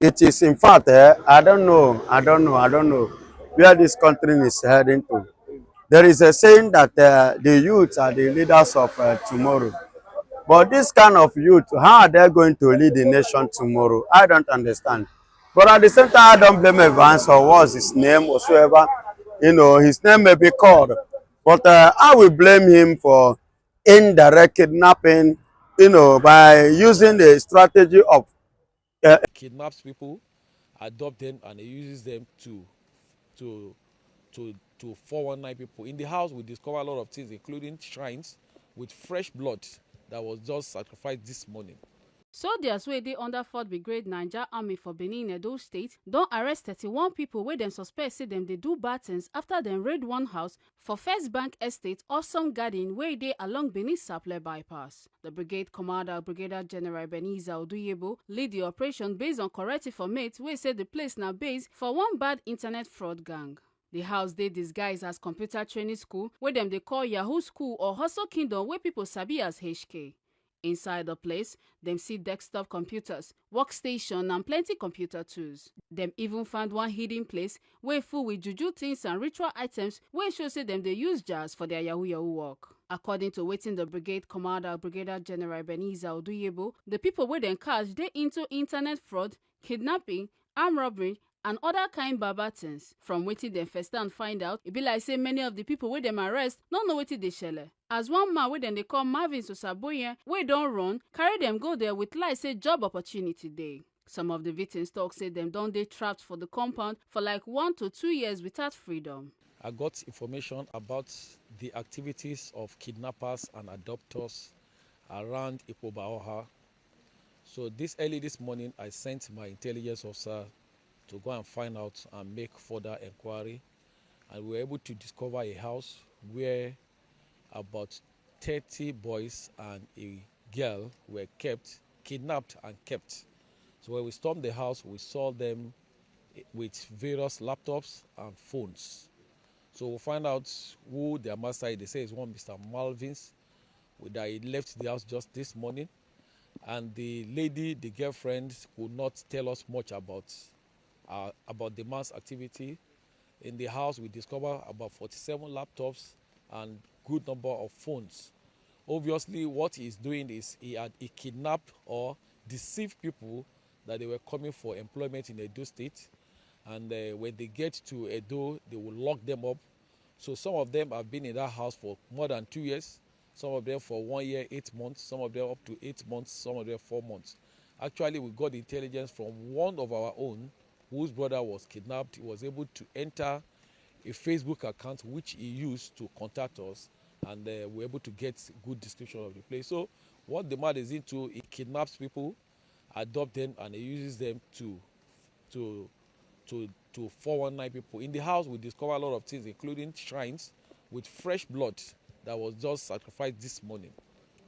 It is, in fact, I don't know where this country is heading to. There is a saying that the youth are the leaders of tomorrow. But this kind of youth, how are they going to lead the nation tomorrow? I don't understand. But at the same time, I don't blame Evans or what's his name whatsoever. You know, his name may be called. But I will blame him for indirect kidnapping, you know, by using the strategy of Kidnaps people, adopt them, and he uses them to to 419 people. In the house, we discover a lot of things, including shrines with fresh blood that was just sacrificed this morning. Soldiers wey dey under 4th Brigade Niger Army for Benin, Edo State don arrest 31 pipo wey dem suspect say dem dey do bad things after dem raid one house for First Bank Estate, Awesome Garden wey dey along Benin Sapele bypass. The brigade commander, Brigadier General Ebenezer Oduyebo, lead the operation based on correct informate wey say the place na base for one bad internet fraud gang. The house dey disguised as computer training school wey dem dey call Yahoo School or Hustle Kingdom wey pipo sabi as HK. Inside the place, dem see desktop computers, workstation and plenty computer tools. Dem even found one hidden place wey full with juju things and ritual items wey show say dem dey use jazz for their yahoo work. According to wetin the brigade commander, Brigadier General Ebenezer Oduyebo, the people wey dem catch dey into internet fraud, kidnapping, armed robbery and other kind baba things. From wetin dem first stand find out, e be like say many of the people wey dem arrest no know wetin dey shele. As one man wey dem dey call Marvin Sosaboyen wey don run, carry dem go there with lie say job opportunity dey. Some of the victims talk say dem don dey trapped for the compound for like 1 to 2 years without freedom. I got information about the activities of kidnappers and adopters around Ipobaoha. So this morning, I sent my intelligence officer to go and find out and make further inquiry. And we were able to discover a house where about 30 boys and a girl were kept, kidnapped and kept. So when we stormed the house, we saw them with various laptops and phones. So we'll find out who their master is. They say it's one Mr. Malvins, that he left the house just this morning. And the lady, the girlfriend, could not tell us much about the man's activity. In the house, we discovered about 47 laptops and good number of phones. Obviously, what he's doing is he kidnapped or deceived people that they were coming for employment in Edo State. And when they get to Edo, they will lock them up. So some of them have been in that house for more than 2 years. Some of them for 1 year, 8 months. Some of them up to 8 months. Some of them 4 months. Actually, we got intelligence from one of our own whose brother was kidnapped. He was able to enter a Facebook account which he used to contact us, and we were able to get good description of the place. So what the man is into, he kidnaps people, adopt them, and he uses them to 419 people. In the house, we discover a lot of things, including shrines with fresh blood that was just sacrificed this morning.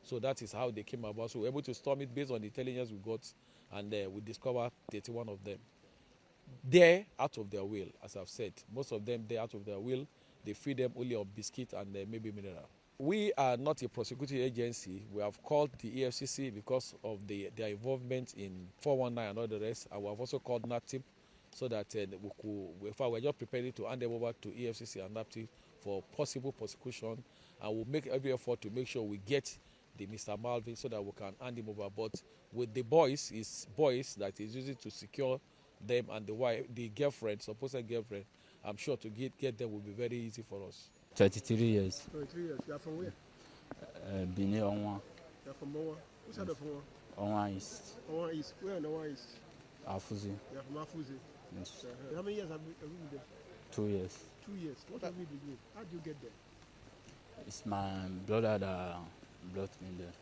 So that is how they came about. So we were able to storm it based on the intelligence we got, and we discovered 31 of them. They're out of their will, as I've said. Most of them, they're out of their will. They feed them only on biscuit and maybe mineral. We are not a prosecuting agency. We have called the EFCC because of their involvement in 419 and all the rest. And we have also called NAPTIP so that we're just preparing to hand them over to EFCC and NAPTIP for possible prosecution. And we'll make every effort to make sure we get the Mr. Malvin so that we can hand him over. But with the boys, it's boys that is using to secure them, and the wife, the girlfriend, supposed girlfriend, I'm sure to get them will be very easy for us. 33 years. 33 years. You are from where? Benin Onwa. You are from Onwa. Which side of Onwa? Onwa East. Onwa East. Where in Onwa East? Afuzi. You are from Afuzi. Yes. How many years have you been there? 2 years. 2 years. What have you been doing? How do you get there? It's my brother that brought me there.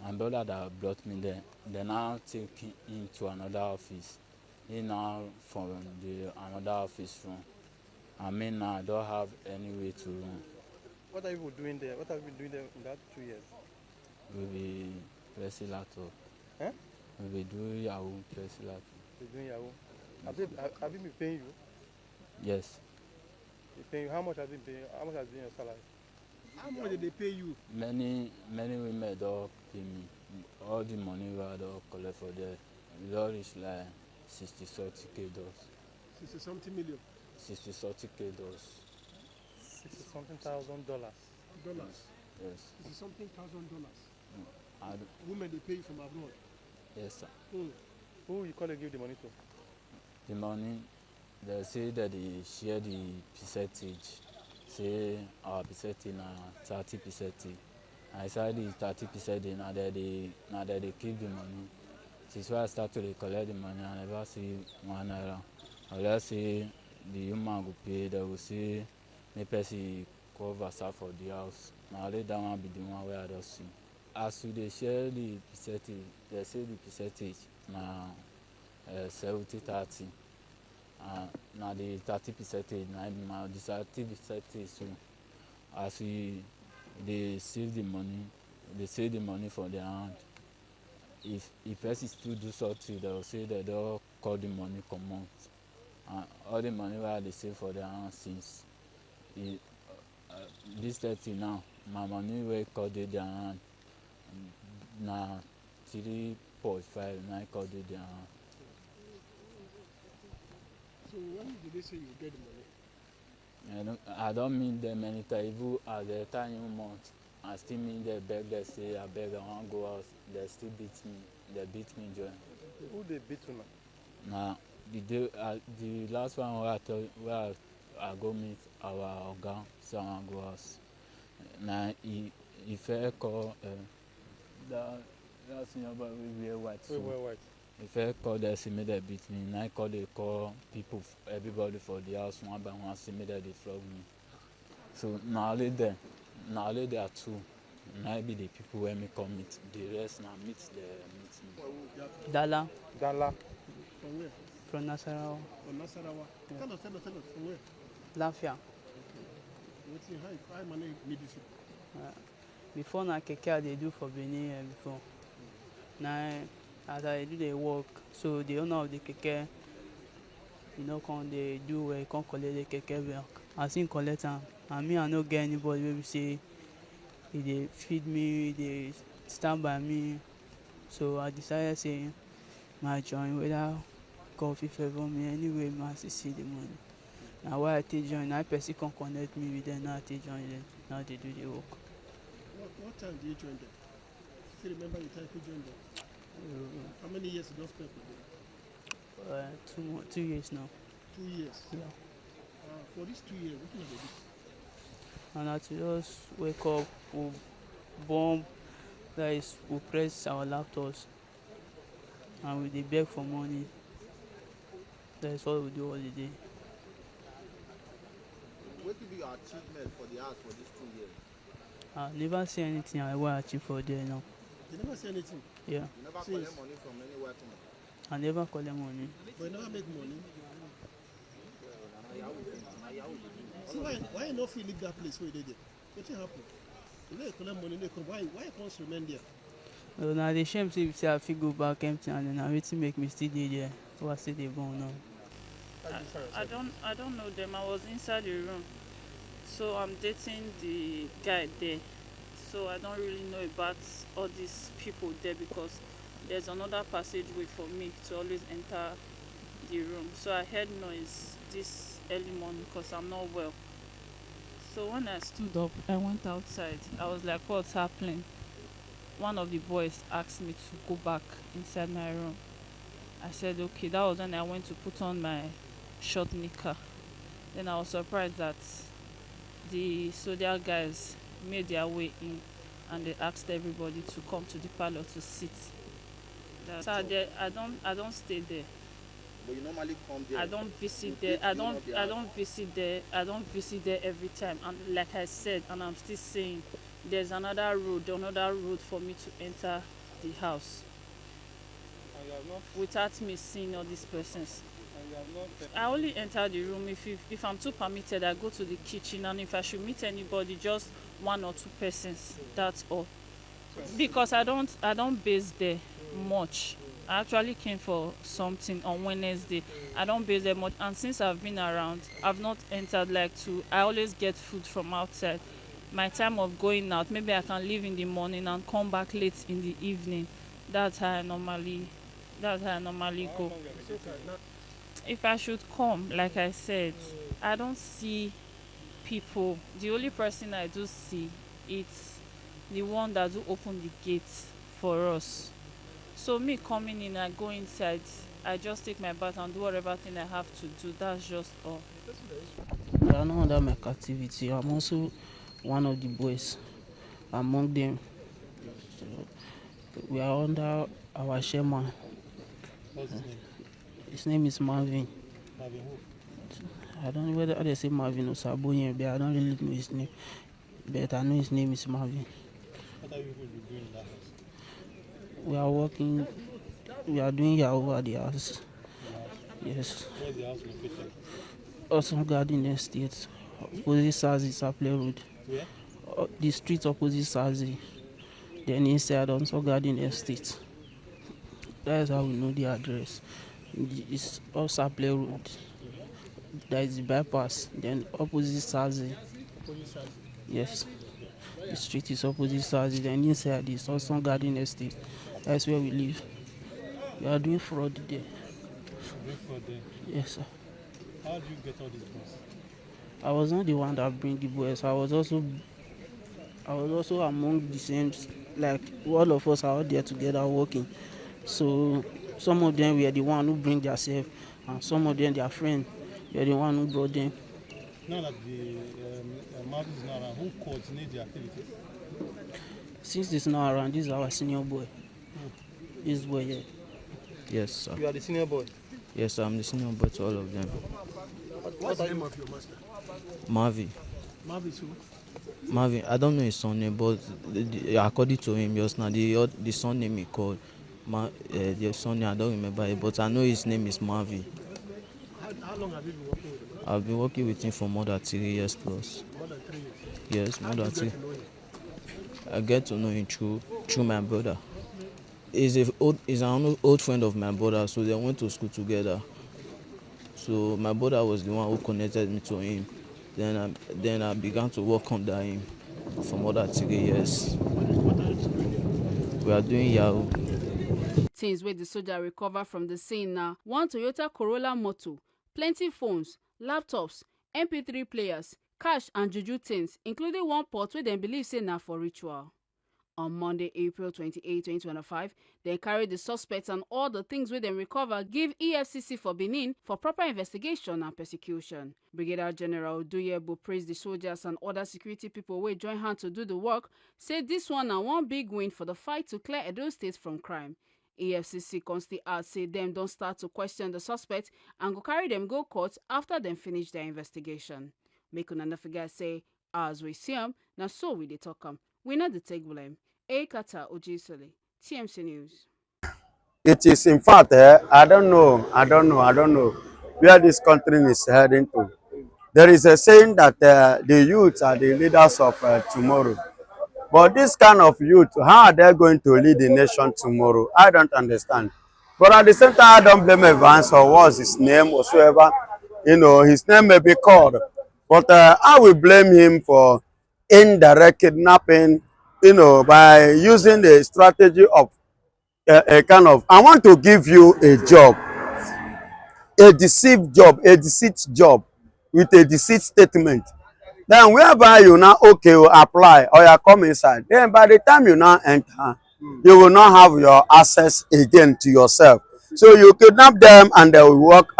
My brother that brought me there. They now take him to another office. He now from another office room. I mean, I don't have any way to run. What are you doing there? What have you been doing there in that 2 years? We'll be pressing laptop. Huh? We'll be doing Yahoo pressing laptop. You're doing Yahoo. Have you been paying you? Yes. They paying you. How much have they been paying you? How much has been your salary? How much did they pay you? Many women don't pay me. All the money I don't collect for there, it all reach like 60-something dollars. 60 something million 60-something dollars. $60-something thousand dollars. Yes. 60 something $1,000. And Women they pay you from abroad. yes, sir. Who you call to give the money to? The money, they say that they share the percentage. Say our percentage na 30%. I said the 30% now that they keep the money. Since I start to collect the money, I never see 1 naira. Unless say the human will pay, they will say me person cover for the house. Now let that one be the one where I don't see. As we dey share the percentage, they say the percentage na 70-30. Now the 30% now the 30% so as they save the money, they save the money for their hand. If person still do something, they will say they don't call the money comot. And all the money where they save for their hand since this 30 now, my money wey call dey their hand na 3.5 na call dey their hand. So when did they say you get the money? I don't mean them anytime. Even at the time month, I still mean they beg, they say I beg, I want to go out. They still beat me. They beat me join. Who they beat you now? Now the last one where I go meet our oga, so I want to go house. Now he fair call that senior boy we wear white. We wear white. If I call them, see me they beat me. Now they call people, everybody for the house one by one, see me that they flog me. So now only there are two. Now be the people where me come meet. The rest now meet me. Dala Dala. From where? from Nasarawa. From Nasarawa. Yeah. Tell us, from where? Lafia. What's in high money medicine? Before na keke I dey do for Benin before. Now as I do the work, so the owner of the keke, come dey do where he come collect the keke back. As him collect am, and me I no get anybody wey be say he dey feed me, he dey stand by me. So I decided say my join whether God fit favour me anyway, I see the money. Now why I take join, now person come connect me with them, now I take join them, now they do the work. What time did you join them? Still remember the time you joined them? How many years you just spent with them? 2 years now. 2 years. Yeah. For these 2 years, what kind of this? And I to just wake up, we bomb, that is, we press our laptops, and we dey beg for money. That is what we do all the day. What will be your achievement for the house for these 2 years? I never see anything I want to achieve for there now. You never say anything. Yeah. You never collect money from anywhere from I never collect money. But you never make money. So why you not feel leave that place where you did it? What happened? You know you collect money, they come. Why you can't remain there? Well, now the shame say I fit go back empty, and then I wetin make me still dey there. So I still dey born now. I don't know them. I was inside the room, so I'm dating the guy there. So I don't really know about all these people there because there's another passageway for me to always enter the room. So I heard noise this early morning because I'm not well. So when I stood up, I went outside. I was like, what's happening? One of the boys asked me to go back inside my room. I said, okay. That was when I went to put on my short knicker. Then I was surprised that the soldier guys made their way in and they asked everybody to come to the parlor to sit. So I don't stay there. But you normally come there. I don't visit there. I don't visit there. I don't visit there every time. And like I said, and I'm still saying, there's another road for me to enter the house. And you have not. Without me seeing all these persons. And you have not. I only enter the room if I'm too permitted. I go to the kitchen, and if I should meet anybody, just 1 or 2 persons. That's all. Because I don't base there much. I actually came for something on Wednesday. I don't base there much, and since I've been around, I've not entered I always get food from outside. My time of going out, maybe I can leave in the morning and come back late in the evening. That's how I normally That's how I normally go. If I should come, like I said, I don't see people. The only person I do see, it's the one that do open the gates for us. So me coming in, I go inside, I just take my bath and do whatever thing I have to do. That's just all. They are not under my captivity. I'm also one of the boys among them. So we are under our chairman. What's his name? His name is Marvin. Marvin who? I don't know whether they say Marvin or Saboyan, but I don't really know his name. But I know his name is Marvin. What are you people doing in that house? We are working, we are doing Yahoo at the house. Yes. Where is the house located? Awesome Garden Estate, opposite Sazi, Sapele Road. Where? The street opposite Sazi. Then inside also Garden Estate. That is how we know the address. It's off Sapele Road. That is the bypass. Then opposite Sazi. Yes. The street is opposite Sazi. Then inside is also Garden Estate. That's where we live. We are doing fraud there. Doing fraud there? Yes, sir. How do you get all these boys? I was not the one that bring the boys. I was also among the same, like all of us are out there together working. So some of them were the one who bring themselves, and some of them their friend were the one who brought them. Now that the Marvin is not around, who coordinates the activities? Since it's not around, this is our senior boy. This boy here. Yes, sir. You are the senior boy? Yes, sir. I'm the senior boy to all of them. What's the name of your master? Marvin. Marvin who? Marvin, I don't know his surname, but according to him just now, the surname he called, the surname I don't remember it, but I know his name is Marvin. How long have you been working with him? I've been working with him for more than 3 years plus. More than 3 years? Yes, more than 3. How did you get to know him? I get to know him through my brother. He's an old friend of my brother, so they went to school together. So my brother was the one who connected me to him. Then I began to work under him for more than 3 years. What are you doing? We are doing Yahoo. Things where the soldier recover from the scene now: one Toyota Corolla motor, plenty phones, laptops, MP3 players, cash and juju things, including one pot where they believe say na for ritual. On Monday, April 28, 2025, they carried the suspects and all the things where they recover give EFCC for Benin for proper investigation and prosecution. Brigadier General Duyebo praised the soldiers and other security people who join hands to do the work, said this one na one big win for the fight to clear Edo State from crime. EFCC constantly add say them don't start to question the suspects and go carry them go court after them finish their investigation. Make una no forget say, as we see them, now so we dey talk them. We not the take blame. Kata Ojisole, TMC News. It is in fact, I don't know where this country is heading to. There is a saying that the youth are the leaders of tomorrow. But this kind of youth, how are they going to lead the nation tomorrow? I don't understand. But at the same time, I don't blame Evans or what's his name whatsoever. You know, his name may be called. But I will blame him for indirect kidnapping, you know, by using the strategy of a kind of, I want to give you a job, a deceived job, a deceit job with a deceit statement. Then whereby you now, okay, you apply or you come inside. Then by the time you now enter, you will not have your access again to yourself. So you kidnap them and they will work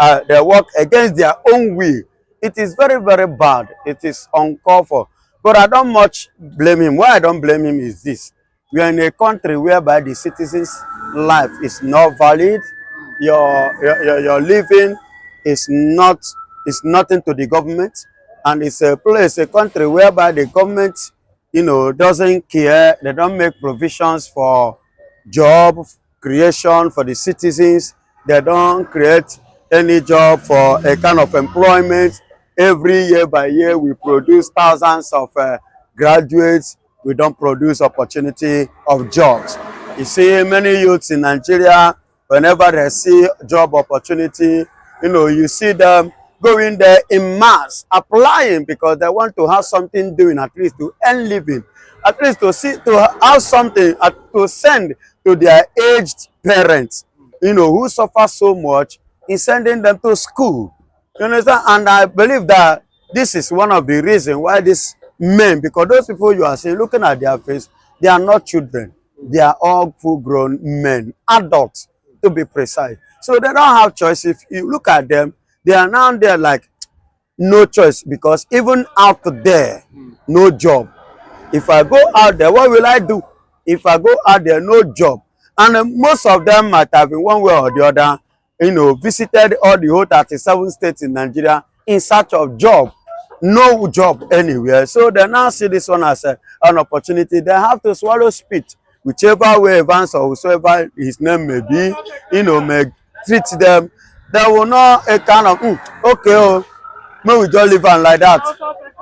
against their own will. It is very, very bad. It is uncalled for. But I don't much blame him. Why I don't blame him is this. We are in a country whereby the citizens' life is not valid. Your living is nothing to the government. And it's a place, a country whereby the government, you know, doesn't care. They don't make provisions for job creation for the citizens. They don't create any job for a kind of employment. Every year by year, we produce thousands of graduates. We don't produce opportunity of jobs. You see, many youths in Nigeria, whenever they see job opportunity, you know, you see them going there in mass, applying because they want to have something doing, at least to earn living, at least to have something to send to their aged parents. who suffer so much in sending them to school. You understand? And I believe that this is one of the reasons why these men, because those people you are seeing, looking at their face, they are not children. They are all full-grown men, adults, to be precise. So they don't have choice. If you look at them, they are now there like no choice, because even out there, no job. If I go out there, what will I do? If I go out there, no job. And most of them might have in one way or the other, visited all the whole 37 states in Nigeria in search of job. No job anywhere. So they now see this one as an opportunity. They have to swallow spit, whichever way Evans or whosoever his name may be, may treat them. They will not a kind of, okay, oh, may we just live on like that.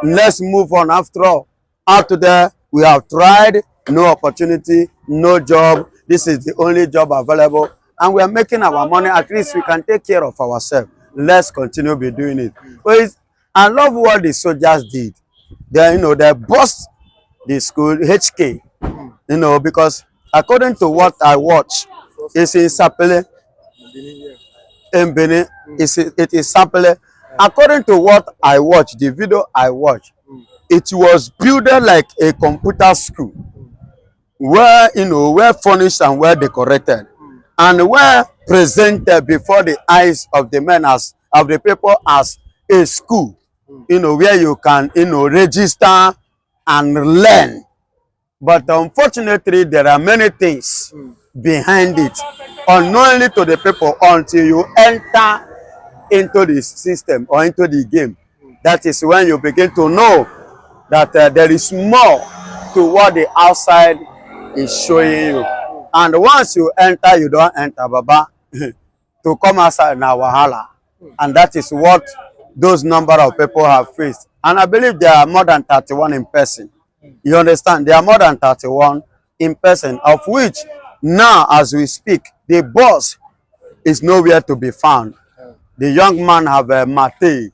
Let's move on. After all, out there, we have tried, no opportunity, no job. This is the only job available, and we are making our money. At least we can take care of ourselves. Let's continue be doing it. But I love what the soldiers did. They bust the school HK, because according to what I watch, it's in Sapele, in Benin. It is Sapele. According to what I watched, the video I watched, it was built like a computer school, where were furnished and well decorated, and were presented before the eyes of the men of the people as a school, where you can register and learn. But unfortunately, there are many things behind it, unknowingly to the people, until you enter into the system or into the game. That is when you begin to know that there is more to what the outside is showing you. And once you enter, you don't enter, Baba, to come outside na wahala. And that is what those number of people have faced. And I believe there are more than 31 in person. You understand? There are more than 31 in person, of which now, as we speak, the boss is nowhere to be found. The young man have a mate,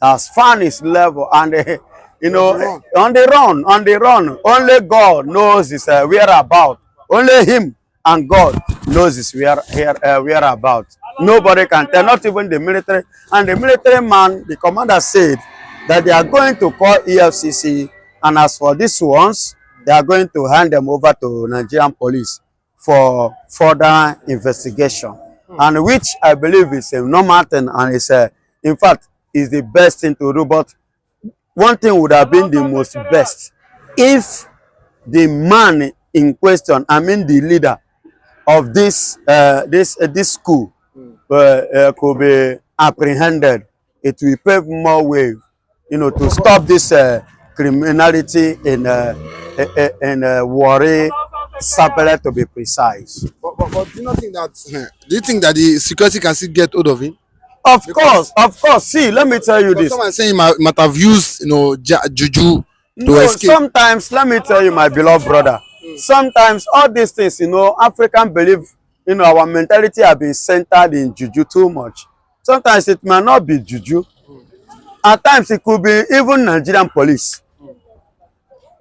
has found his level, and on the run. Only God knows his whereabout. Only him and God knows his whereabout. Nobody can tell, not even the military. And the military man, the commander said that they are going to call EFCC, and as for these ones, they are going to hand them over to Nigerian police for further investigation. And which I believe is a normal thing, and it's in fact is the best thing to do. But one thing would have been the most best if the man in question, I mean the leader of this school, could be apprehended. It will pave more way, to stop this criminality in Warri, Sapele, to be precise. But do you not think that? Do you think that the security can still get hold of him? Of course. See, let me tell you this. Someone saying he might have used, juju to escape. Sometimes, let me tell you, my beloved brother. Sometimes all these things, African belief, our mentality have been centered in juju too much. Sometimes it may not be juju. At times it could be even Nigerian police.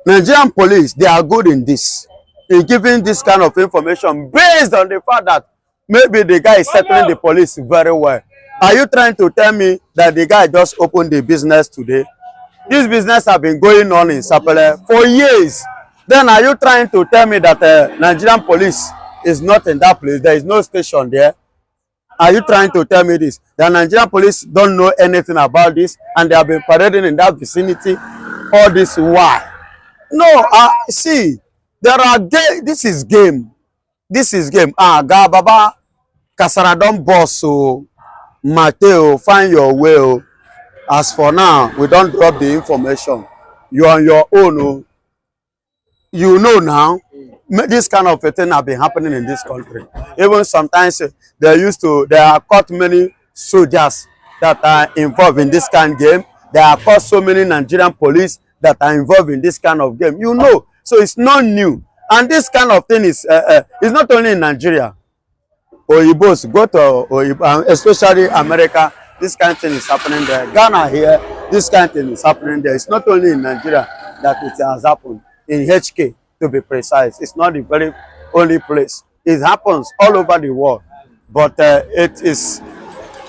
Nigerian police, they are good in this, in giving this kind of information based on the fact that maybe the guy is settling the police very well. Are you trying to tell me that the guy just opened the business today? This business has been going on in Sapele for years. Then are you trying to tell me that Nigerian police is not in that place? There is no station there. Are you trying to tell me this? The Nigerian police don't know anything about this, and they have been parading in that vicinity all this while? No, see, there are this is game. This is game. Baba, Kasaradon boss, so Mateo, find your way. As for now, we don't drop the information. You're on your own. You know now, this kind of a thing have been happening in this country. Even sometimes there are caught many soldiers that are involved in this kind of game. There are caught so many Nigerian police that are involved in this kind of game. So it's not new. And this kind of thing is not only in Nigeria. Oyibos, go to Oyibo, especially America, this kind of thing is happening there. Ghana here, this kind of thing is happening there. It's not only in Nigeria that it has happened. In HK, to be precise. It's not the very only place. It happens all over the world. But it is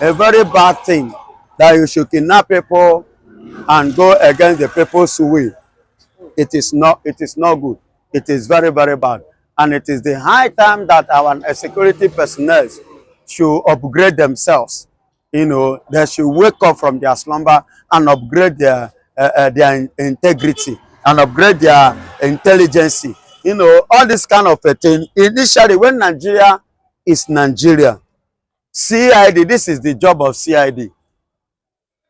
a very bad thing that you should kidnap people and go against the people's will. It is not good. It is very, very bad. And it is the high time that our security personnel should upgrade themselves. You know, they should wake up from their slumber and upgrade their integrity and upgrade their intelligence. You know, all this kind of a thing. Initially, when Nigeria is Nigeria, CID, this is the job of CID,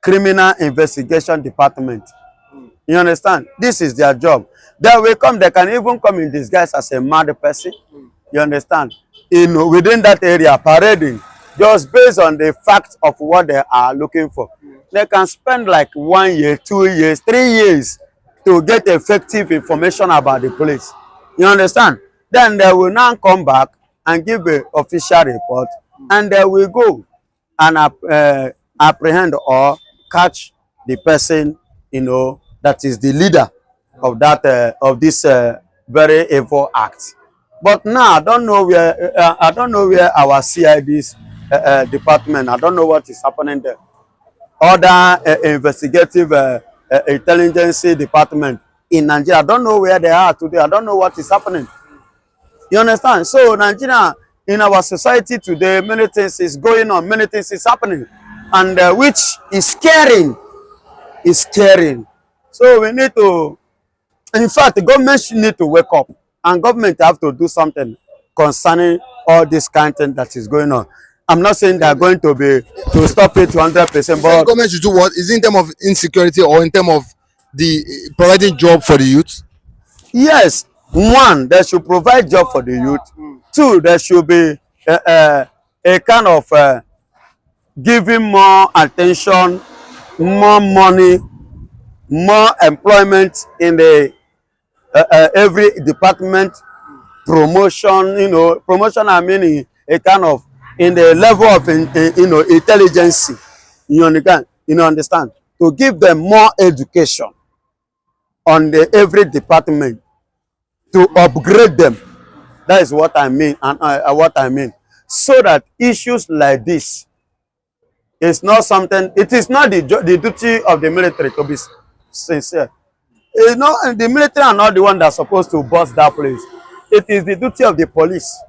Criminal Investigation Department. You understand? This is their job. They will come, they can even come in disguise as a mad person. You understand? In within that area, parading, just based on the fact of what they are looking for. They can spend like 1 year, 2 years, 3 years to get effective information about the place. You understand? Then they will now come back and give an official report, and they will go and apprehend or catch the person, you know, that is the leader of that of this very evil act. But now I don't know where our CID's department. I don't know what is happening there. Other investigative intelligence department in Nigeria, I don't know where they are today. I don't know what is happening. You understand? So Nigeria, in our society today, many things is going on, many things is happening, and which is scaring. Is scaring. So we need to, in fact, the government need to wake up, and government have to do something concerning all this kind of thing that is going on. I'm not saying they are going to stop it 100%, but government should do what? Is it in terms of insecurity or in terms of the providing job for the youth? yes, one, they should provide job for the youth. Two, there should be a kind of giving more attention, more money, more employment in the every department, promotion. You know, promotion, I mean a kind of in the level of you know, intelligence. You understand? To give them more education on the every department, to upgrade them. That is what I mean, and what I mean, so that issues like this is not something. It is not the duty of the military to be sincere. It's not, the military are not the one that's supposed to bust that place. It is the duty of the police.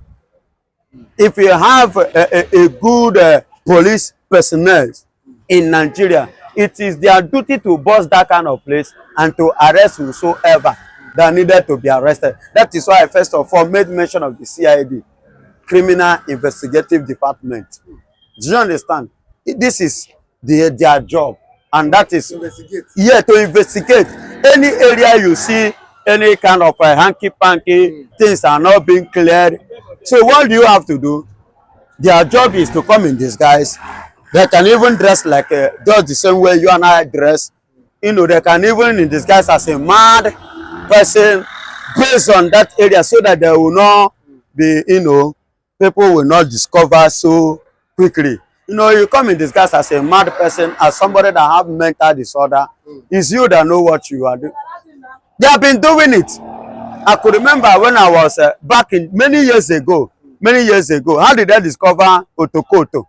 If you have a good police personnel in Nigeria, it is their duty to bust that kind of place and to arrest whosoever that needed to be arrested. That is why I first of all made mention of the CID, Criminal Investigative Department. Do you understand? This is their job, and that is to investigate any area you see any kind of hanky-panky things are not being cleared. So what do you have to do? Their job is to come in disguise. They can even dress like just the same way you and I dress. You know, they can even in disguise as a mad person based on that area, so that they will not be, you know, people will not discover so quickly. You know, you come in disguise as a mad person, as somebody that have mental disorder. It's you that know what you are doing. They have been doing it. I could remember when I was back in many years ago. How did I discover Otokoto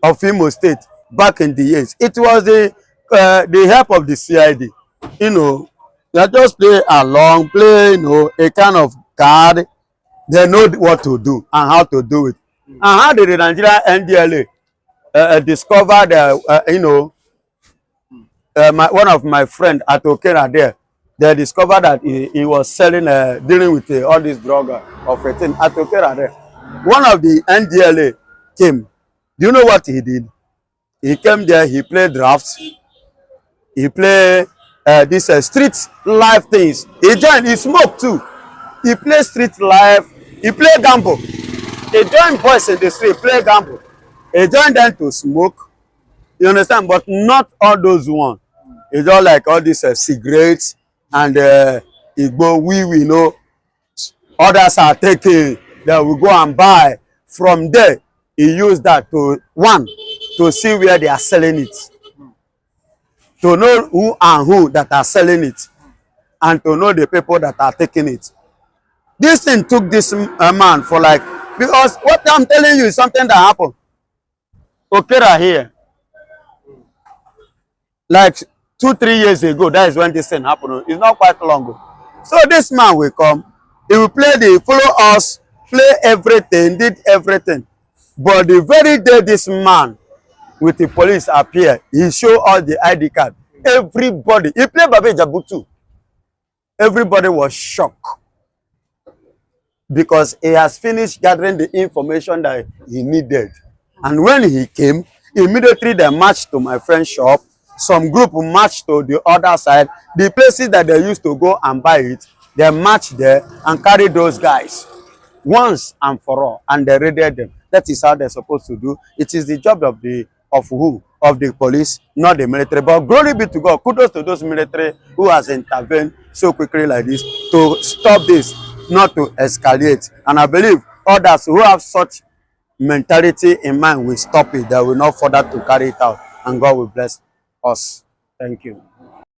of Imo State back in the years? It was the help of the CID. You know, they just play along, you know, a kind of card. They know what to do and how to do it. And how did the Nigeria NDLA discover the, you know, one of my friend at Okera there, they discovered that he was selling, dealing with all this drug of a thing at Okera there. One of the NDLA came. Do you know what he did? He came there, he played drafts, he played this street life things. He joined, he smoked too. He played street life, he played gamble. He joined boys in the street, play gamble. He joined them to smoke. You understand? But not all those ones. It's all like all these cigarettes and Igbo, we know. Others are taking, they will go and buy. From there, he used that to see where they are selling it. To know who and who that are selling it. And to know the people that are taking it. This thing took this man for like Because what I'm telling you is something that happened. Okera here. Like 2-3 years ago, that is when this thing happened. It's not quite long. So this man will come, he will follow us, play everything, did everything. But the very day this man with the police appear, he show all the ID card. Everybody, he played Babe Jabutu. Everybody was shocked because he has finished gathering the information that he needed. And when he came, immediately they marched to my friend's shop. Some group marched to the other side. The places that they used to go and buy it, they marched there and carried those guys once and for all, and they raided them. That is how they're supposed to do. It is the job of the police, not the military. But glory be to God, kudos to those military who has intervened so quickly like this to stop this, not to escalate. And I believe others who have such mentality in mind will stop it. They will not further to carry it out, and God will bless us. Thank you.